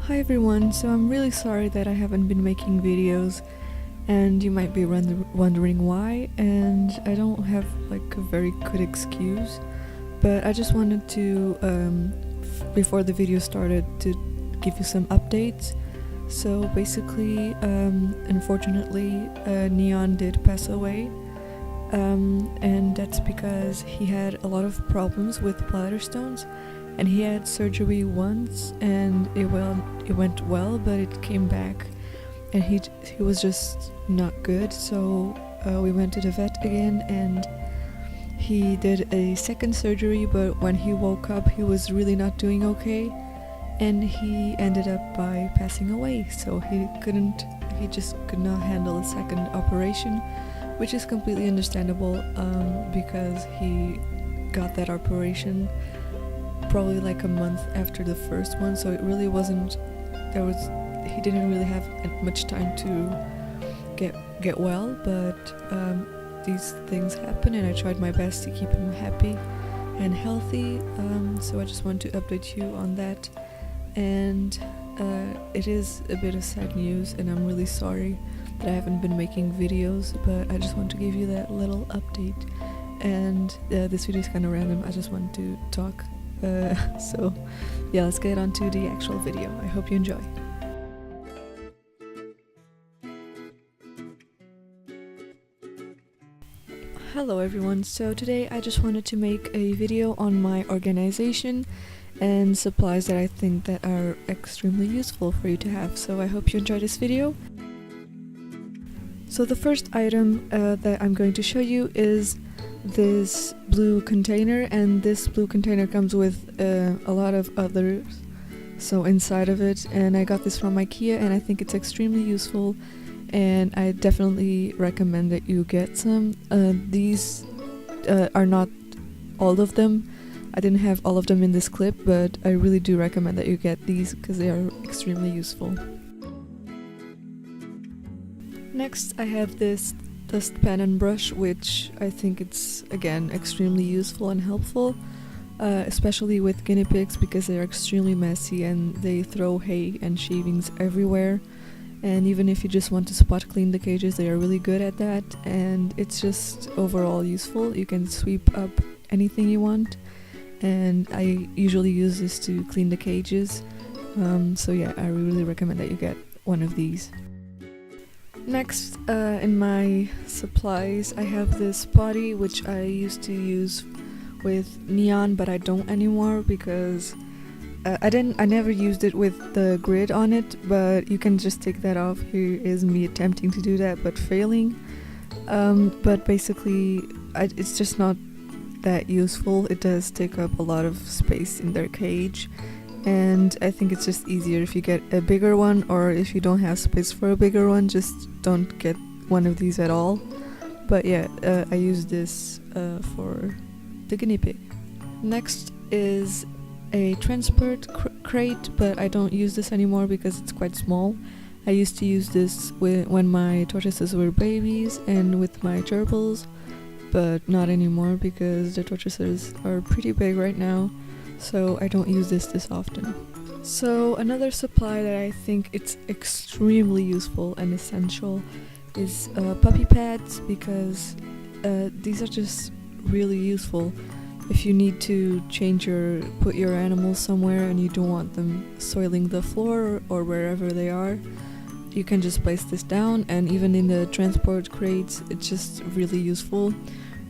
Hi everyone, so I'm really sorry that I haven't been making videos and you might be wondering why, and I don't have like a very good excuse, but I just wanted to, before the video started, to give you some updates. So basically, unfortunately, Neon did pass away, and that's because he had a lot of problems with bladder stones. And he had surgery once, and it went well, but it came back, and he was just not good. So we went to the vet again, and he did a second surgery. But when he woke up, he was really not doing okay, and he ended up by passing away. So he just could not handle a second operation, which is completely understandable, because he got that operation probably like a month after the first one, so it really wasn't, he didn't really have much time to get well, but these things happen, and I tried my best to keep him happy and healthy, so I just want to update you on that. And it is a bit of sad news, and I'm really sorry that I haven't been making videos, but I just want to give you that little update. And this video is kind of random, I just want to talk. So yeah, let's get on to the actual video. I hope you enjoy. Hello everyone, so today I just wanted to make a video on my organization and supplies that I think that are extremely useful for you to have, so I hope you enjoy this video. So the first item that I'm going to show you is this blue container, and this blue container comes with a lot of others so inside of it, and I got this from IKEA, and I think it's extremely useful, and I definitely recommend that you get some. These are not all of them. I didn't have all of them in this clip, but I really do recommend that you get these because they are extremely useful. Next, I have this dustpan and brush, which I think it's again extremely useful and helpful, especially with guinea pigs because they are extremely messy and they throw hay and shavings everywhere, and even if you just want to spot clean the cages, they are really good at that, and it's just overall useful. You can sweep up anything you want, and I usually use this to clean the cages, so yeah, I really recommend that you get one of these. Next, in my supplies, I have this potty, which I used to use with Neon, but I don't anymore because I never used it with the grid on it, but you can just take that off. Here is me attempting to do that, but failing. But basically, it's just not that useful. It does take up a lot of space in their cage, and I think it's just easier if you get a bigger one, or if you don't have space for a bigger one, just don't get one of these at all. But yeah, I use this for the guinea pig. Next is a transport crate, but I don't use this anymore because it's quite small. I used to use this when my tortoises were babies and with my gerbils, but not anymore because the tortoises are pretty big right now, so I don't use this often. So another supply that I think it's extremely useful and essential is puppy pads, because these are just really useful if you need to put your animals somewhere and you don't want them soiling the floor or wherever they are. You can just place this down, and even in the transport crates, it's just really useful.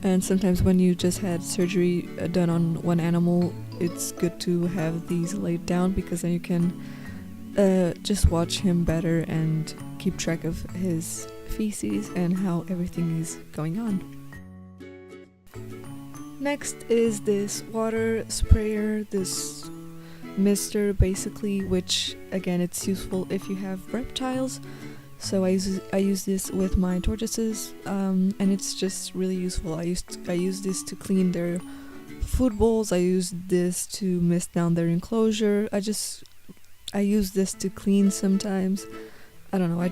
And sometimes when you just had surgery done on one animal, it's good to have these laid down, because then you can just watch him better and keep track of his feces and how everything is going on. Next is this water sprayer, this mister basically, which again it's useful if you have reptiles. So I use this with my tortoises, and it's just really useful. I use this to clean their food bowls. I use this to mist down their enclosure. I use this to clean sometimes. I don't know.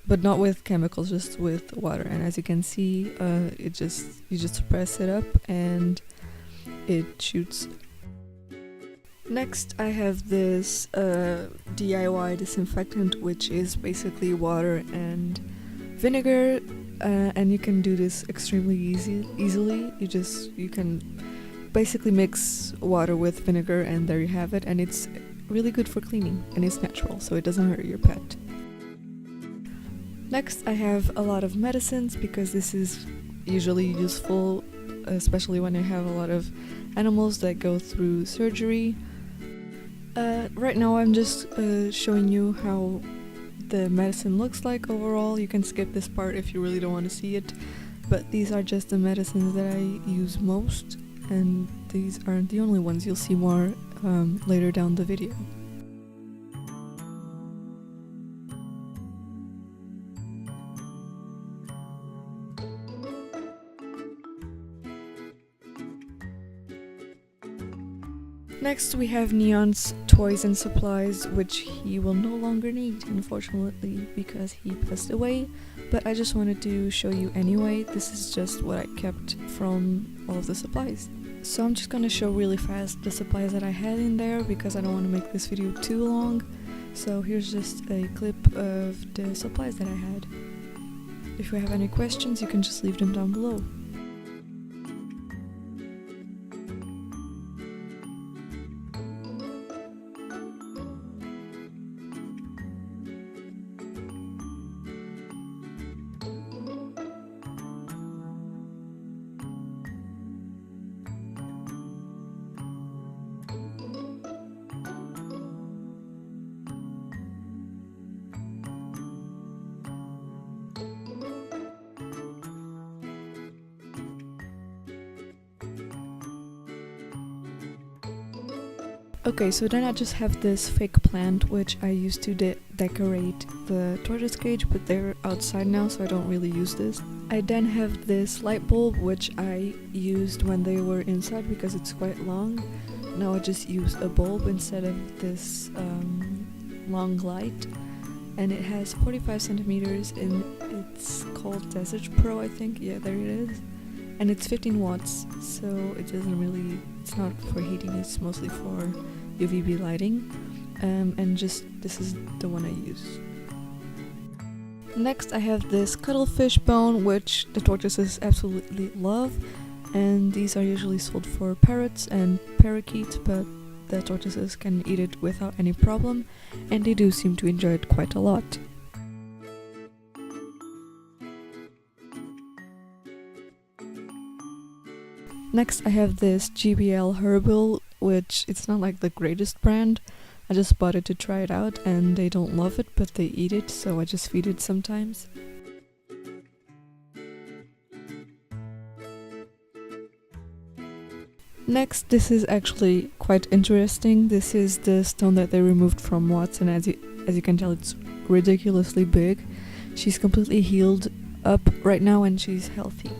But not with chemicals, just with water. And as you can see, you just press it up and it shoots. Next, I have this DIY disinfectant, which is basically water and vinegar, and you can do this extremely easily. You can basically mix water with vinegar, and there you have it. And it's really good for cleaning, and it's natural, so it doesn't hurt your pet. Next, I have a lot of medicines because this is usually useful, especially when you have a lot of animals that go through surgery. Right now I'm just showing you how the medicine looks like overall. You can skip this part if you really don't want to see it, but these are just the medicines that I use most, and these aren't the only ones. You'll see more later down the video. Next, we have Neon's toys and supplies, which he will no longer need, unfortunately, because he passed away, but I just wanted to show you anyway. This is just what I kept from all of the supplies. So I'm just gonna show really fast the supplies that I had in there, because I don't want to make this video too long. So here's just a clip of the supplies that I had. If you have any questions, you can just leave them down below. Okay, so then I just have this fake plant which I used to decorate the tortoise cage, but they're outside now, so I don't really use this. I then have this light bulb which I used when they were inside because it's quite long. Now I just use a bulb instead of this long light, and it has 45 centimeters and it's called Desert Pro, I think. Yeah, there it is. And it's 15 watts, so it's not for heating, it's mostly for UVB lighting. And just, this is the one I use. Next I have this cuttlefish bone, which the tortoises absolutely love. And these are usually sold for parrots and parakeets, but the tortoises can eat it without any problem, and they do seem to enjoy it quite a lot. Next I have this GBL herbal, which it's not like the greatest brand. I just bought it to try it out, and they don't love it, but they eat it, so I just feed it sometimes. Next, this is actually quite interesting. This is the stone that they removed from Watson. As you can tell, it's ridiculously big. She's completely healed up right now and she's healthy.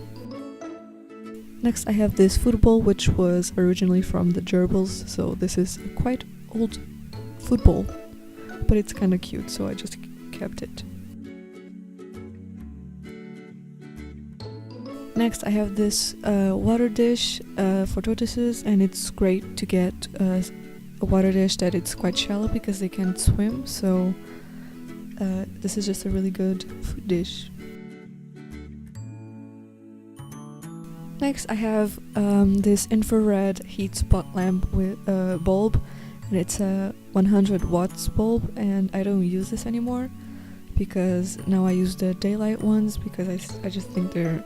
Next I have this food bowl, which was originally from the gerbils, so this is a quite old food bowl, but it's kinda cute, so I just kept it. Next I have this water dish for tortoises, and it's great to get a water dish that it's quite shallow because they can't swim, so this is just a really good food dish. Next I have this infrared heat spot lamp with a bulb, and it's a 100 watts bulb, and I don't use this anymore because now I use the daylight ones because I just think they're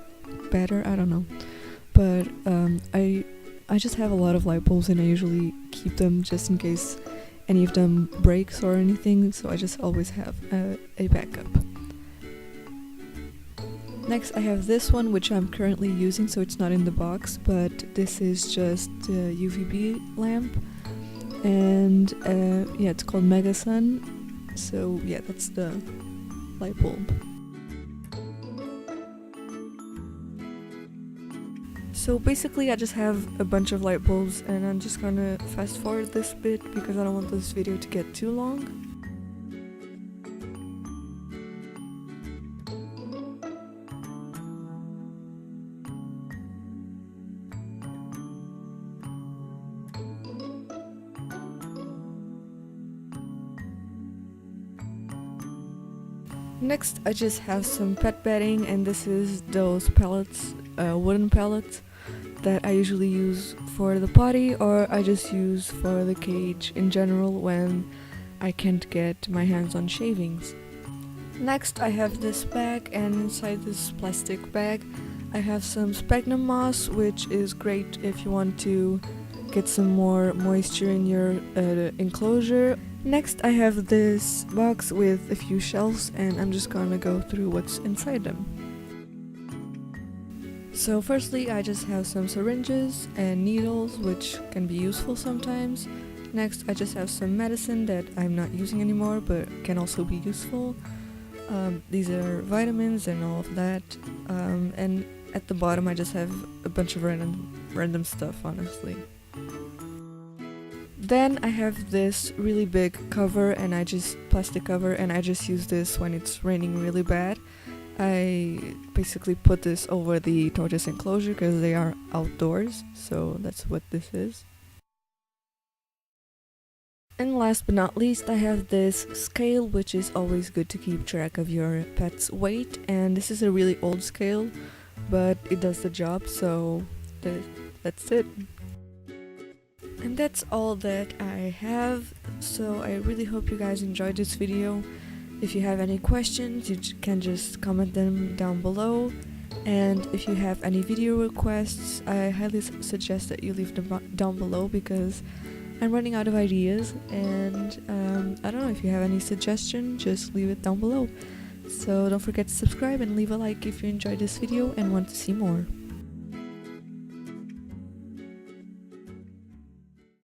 better, I don't know. But I just have a lot of light bulbs, and I usually keep them just in case any of them breaks or anything, so I just always have a backup. Next I have this one, which I'm currently using, so it's not in the box, but this is just a UVB lamp, and yeah, it's called Mega Sun, so yeah, that's the light bulb. So basically I just have a bunch of light bulbs, and I'm just gonna fast forward this bit because I don't want this video to get too long. Next, I just have some pet bedding, and this is those pellets, wooden pellets that I usually use for the potty, or I just use for the cage in general when I can't get my hands on shavings. Next, I have this bag, and inside this plastic bag I have some sphagnum moss, which is great if you want to get some more moisture in your enclosure. Next, I have this box with a few shelves, and I'm just gonna go through what's inside them. So firstly, I just have some syringes and needles, which can be useful sometimes. Next, I just have some medicine that I'm not using anymore but can also be useful. These are vitamins and all of that. And at the bottom I just have a bunch of random stuff, honestly. Then I have this really big cover, and plastic cover, and I just use this when it's raining really bad. I basically put this over the tortoise enclosure because they are outdoors, so that's what this is. And last but not least, I have this scale, which is always good to keep track of your pet's weight, and this is a really old scale, but it does the job, so that's it. And that's all that I have, so I really hope you guys enjoyed this video. If you have any questions, you can just comment them down below, and if you have any video requests, I highly suggest that you leave them down below because I'm running out of ideas, and I don't know, if you have any suggestion, just leave it down below. So don't forget to subscribe and leave a like if you enjoyed this video and want to see more.